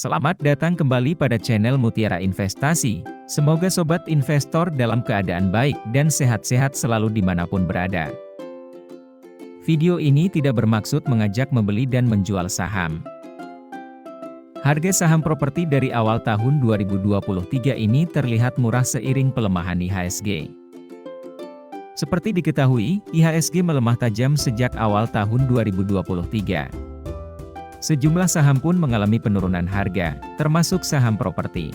Selamat datang kembali pada channel Mutiara Investasi. Semoga sobat investor dalam keadaan baik dan sehat-sehat selalu dimanapun berada. Video ini tidak bermaksud mengajak membeli dan menjual saham. Harga saham properti dari awal tahun 2023 ini terlihat murah seiring pelemahan IHSG. Seperti diketahui, IHSG melemah tajam sejak awal tahun 2023. Sejumlah saham pun mengalami penurunan harga, termasuk saham properti.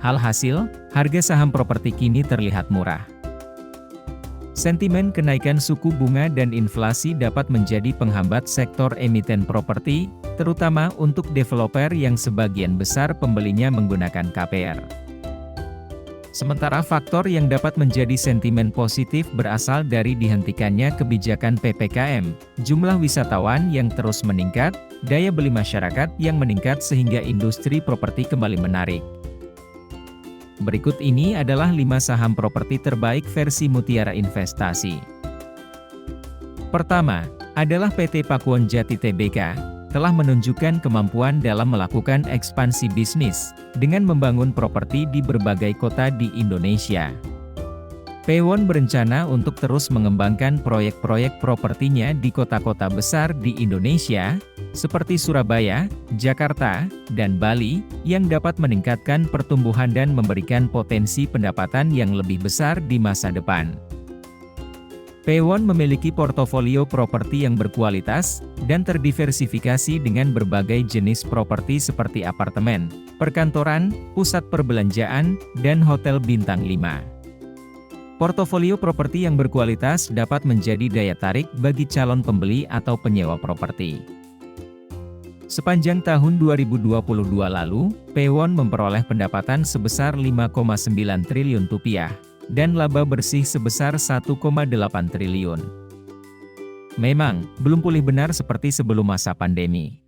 Hasil, harga saham properti kini terlihat murah. Sentimen kenaikan suku bunga dan inflasi dapat menjadi penghambat sektor emiten properti, terutama untuk developer yang sebagian besar pembelinya menggunakan KPR. Sementara faktor yang dapat menjadi sentimen positif berasal dari dihentikannya kebijakan PPKM, jumlah wisatawan yang terus meningkat, daya beli masyarakat yang meningkat sehingga industri properti kembali menarik. Berikut ini adalah 5 saham properti terbaik versi Mutiara Investasi. Pertama, adalah PT Pakuwon Jati Tbk, telah menunjukkan kemampuan dalam melakukan ekspansi bisnis, dengan membangun properti di berbagai kota di Indonesia. Pakuwon berencana untuk terus mengembangkan proyek-proyek propertinya di kota-kota besar di Indonesia, seperti Surabaya, Jakarta, dan Bali, yang dapat meningkatkan pertumbuhan dan memberikan potensi pendapatan yang lebih besar di masa depan. Pakuwon memiliki portofolio properti yang berkualitas, dan terdiversifikasi dengan berbagai jenis properti seperti apartemen, perkantoran, pusat perbelanjaan, dan hotel bintang 5. Portofolio properti yang berkualitas dapat menjadi daya tarik bagi calon pembeli atau penyewa properti. Sepanjang tahun 2022 lalu, Pakuwon memperoleh pendapatan sebesar Rp5,9 triliun, dan laba bersih sebesar Rp1,8 triliun. Memang, belum pulih benar seperti sebelum masa pandemi.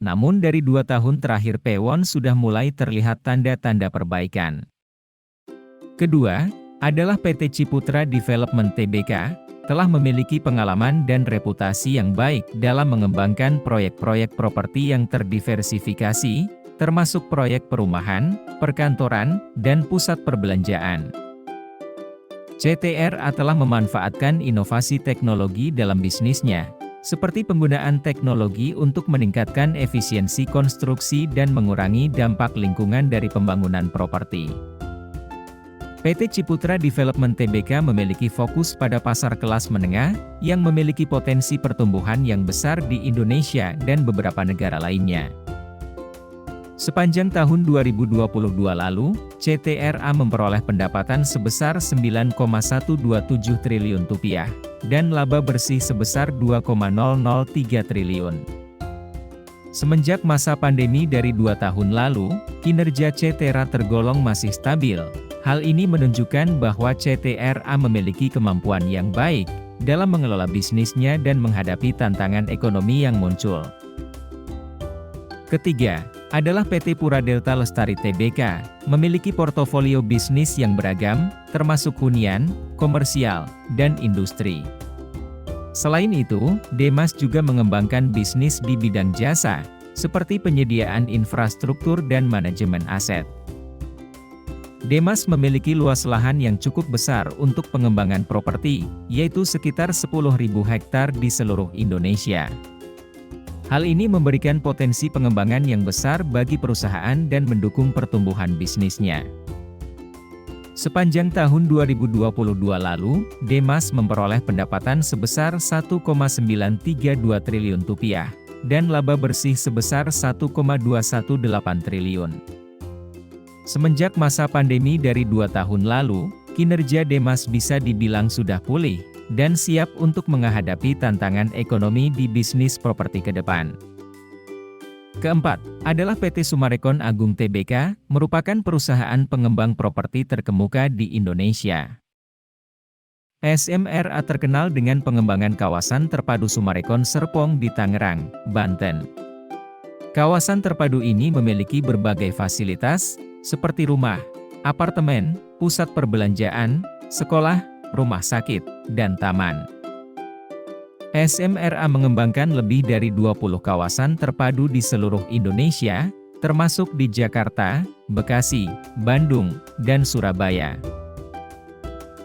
Namun dari 2 tahun terakhir Pakuwon sudah mulai terlihat tanda-tanda perbaikan. Kedua, adalah PT Ciputra Development Tbk, telah memiliki pengalaman dan reputasi yang baik dalam mengembangkan proyek-proyek properti yang terdiversifikasi, termasuk proyek perumahan, perkantoran, dan pusat perbelanjaan. CTRA telah memanfaatkan inovasi teknologi dalam bisnisnya, seperti penggunaan teknologi untuk meningkatkan efisiensi konstruksi dan mengurangi dampak lingkungan dari pembangunan properti. PT Ciputra Development Tbk memiliki fokus pada pasar kelas menengah, yang memiliki potensi pertumbuhan yang besar di Indonesia dan beberapa negara lainnya. Sepanjang tahun 2022 lalu, CTRA memperoleh pendapatan sebesar Rp9,127 triliun, dan laba bersih sebesar Rp2,003 triliun. Semenjak masa pandemi dari 2 tahun lalu, kinerja CTRA tergolong masih stabil. Hal ini menunjukkan bahwa CTRA memiliki kemampuan yang baik dalam mengelola bisnisnya dan menghadapi tantangan ekonomi yang muncul. Ketiga, adalah PT Pura Delta Lestari Tbk, memiliki portofolio bisnis yang beragam, termasuk hunian, komersial, dan industri. Selain itu, Demas juga mengembangkan bisnis di bidang jasa, seperti penyediaan infrastruktur dan manajemen aset. Demas memiliki luas lahan yang cukup besar untuk pengembangan properti, yaitu sekitar 10.000 hektar di seluruh Indonesia. Hal ini memberikan potensi pengembangan yang besar bagi perusahaan dan mendukung pertumbuhan bisnisnya. Sepanjang tahun 2022 lalu, Demas memperoleh pendapatan sebesar Rp1,932 triliun, dan laba bersih sebesar Rp1,218 triliun. Semenjak masa pandemi dari 2 tahun lalu, kinerja Demas bisa dibilang sudah pulih, dan siap untuk menghadapi tantangan ekonomi di bisnis properti ke depan. Keempat, adalah PT Summarecon Agung Tbk, merupakan perusahaan pengembang properti terkemuka di Indonesia. SMRA terkenal dengan pengembangan kawasan terpadu Summarecon Serpong di Tangerang, Banten. Kawasan terpadu ini memiliki berbagai fasilitas, seperti rumah, apartemen, pusat perbelanjaan, sekolah, rumah sakit, dan taman. SMRA mengembangkan lebih dari 20 kawasan terpadu di seluruh Indonesia, termasuk di Jakarta, Bekasi, Bandung, dan Surabaya.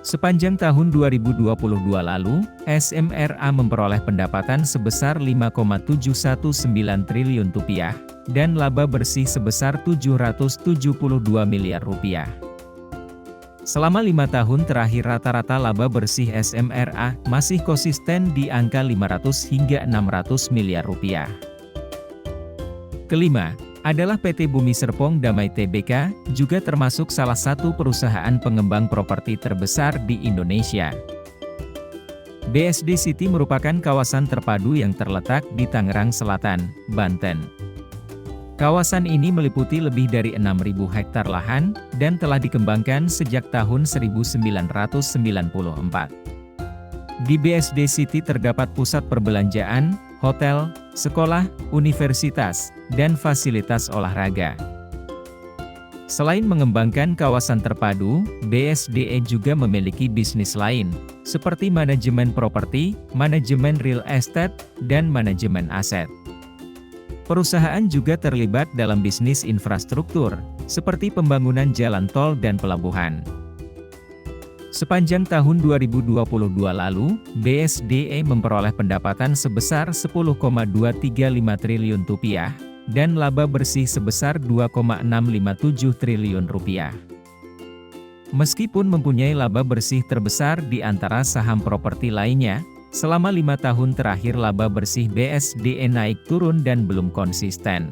Sepanjang tahun 2022 lalu, SMRA memperoleh pendapatan sebesar Rp5,719 triliun dan laba bersih sebesar Rp772 miliar. Selama 5 tahun terakhir rata-rata laba bersih SMRA masih konsisten di angka Rp500 hingga Rp600 miliar. Kelima, adalah PT Bumi Serpong Damai Tbk, juga termasuk salah satu perusahaan pengembang properti terbesar di Indonesia. BSD City merupakan kawasan terpadu yang terletak di Tangerang Selatan, Banten. Kawasan ini meliputi lebih dari 6.000 hektar lahan, dan telah dikembangkan sejak tahun 1994. Di BSD City terdapat pusat perbelanjaan, hotel, sekolah, universitas, dan fasilitas olahraga. Selain mengembangkan kawasan terpadu, BSDE juga memiliki bisnis lain, seperti manajemen properti, manajemen real estate, dan manajemen aset. Perusahaan juga terlibat dalam bisnis infrastruktur, seperti pembangunan jalan tol dan pelabuhan. Sepanjang tahun 2022 lalu, BSDE memperoleh pendapatan sebesar Rp10,235 triliun dan laba bersih sebesar Rp2,657 triliun. Meskipun mempunyai laba bersih terbesar di antara saham properti lainnya, selama 5 tahun terakhir laba bersih BSDE naik turun dan belum konsisten.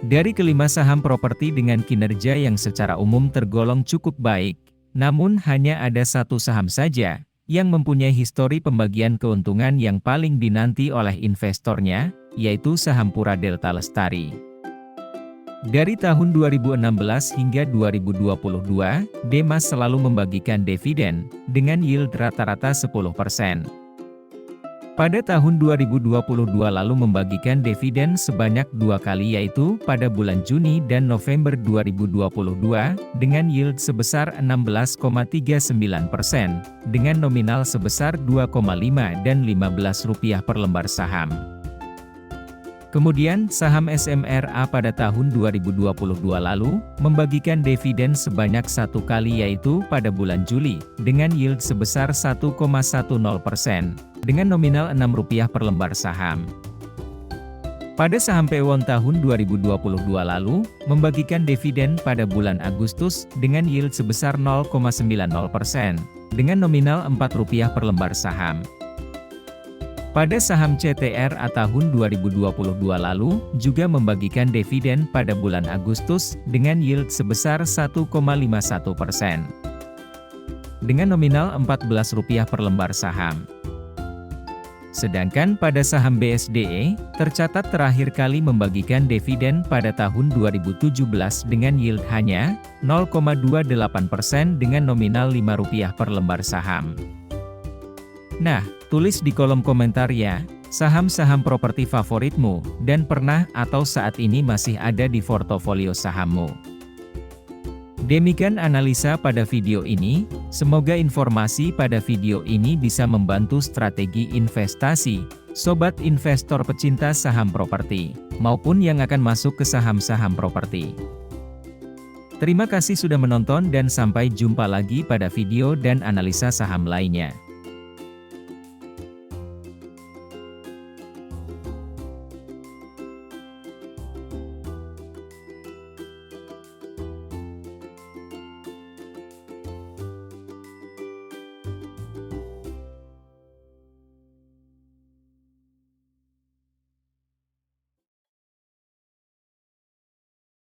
Dari kelima saham properti dengan kinerja yang secara umum tergolong cukup baik, namun hanya ada satu saham saja yang mempunyai histori pembagian keuntungan yang paling dinanti oleh investornya, yaitu saham Pura Delta Lestari. Dari tahun 2016 hingga 2022, Demas selalu membagikan dividen, dengan yield rata-rata 10%. Pada tahun 2022 lalu membagikan dividen sebanyak 2 kali yaitu pada bulan Juni dan November 2022, dengan yield sebesar 16,39%, dengan nominal sebesar Rp2,5 dan Rp15 per lembar saham. Kemudian, saham SMRA pada tahun 2022 lalu, membagikan dividen sebanyak 1 kali yaitu pada bulan Juli, dengan yield sebesar 1,10%, dengan nominal Rp6 per lembar saham. Pada saham Pewon tahun 2022 lalu, membagikan dividen pada bulan Agustus, dengan yield sebesar 0,90%, dengan nominal Rp4 per lembar saham. Pada saham CTRA tahun 2022 lalu, juga membagikan dividen pada bulan Agustus, dengan yield sebesar 1,51%. Dengan nominal Rp14 per lembar saham. Sedangkan pada saham BSDE, tercatat terakhir kali membagikan dividen pada tahun 2017 dengan yield hanya 0,28% dengan nominal Rp5 per lembar saham. Nah, tulis di kolom komentar ya, saham-saham properti favoritmu, dan pernah atau saat ini masih ada di portofolio sahammu. Demikian analisa pada video ini, semoga informasi pada video ini bisa membantu strategi investasi, sobat investor pecinta saham properti, maupun yang akan masuk ke saham-saham properti. Terima kasih sudah menonton dan sampai jumpa lagi pada video dan analisa saham lainnya.